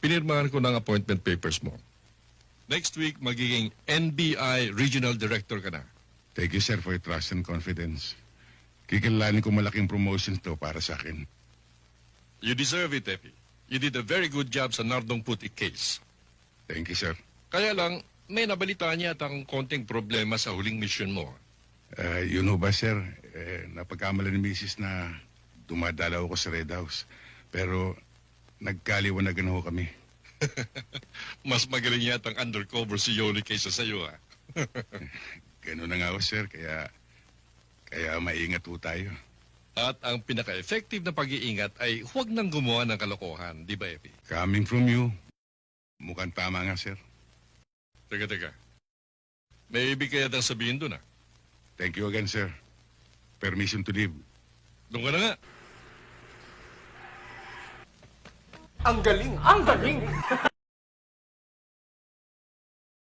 pinirmahan ko ng appointment papers mo. Next week, magiging NBI Regional Director ka na. Thank you, sir, for your trust and confidence. Kikilalanin ko malaking promotions to para sa akin. You deserve it, Epi. You did a very good job sa Nardong Puti case. Thank you, sir. Kaya lang, may nabalitaan niya at ang konting problema sa huling mission mo. Yun ho ba, sir? Napagkamala ni Mrs. na dumadalaw ako sa Red House. Pero nagkaliwanagan ho kami. Mas magaling yata ang undercover si Yoli kaysa sa'yo, ha? Ganun na nga ho, sir. Kaya maingat ho tayo. At ang pinaka-effective na pag-iingat ay huwag nang gumawa ng kalokohan, di ba, Epi? Coming from you, mukhang tama nga, sir. Teka. May ibig kaya tang sabihin doon, ha? Thank you again, sir. Permission to leave. Doon ka na nga. Ang galing! Ang galing!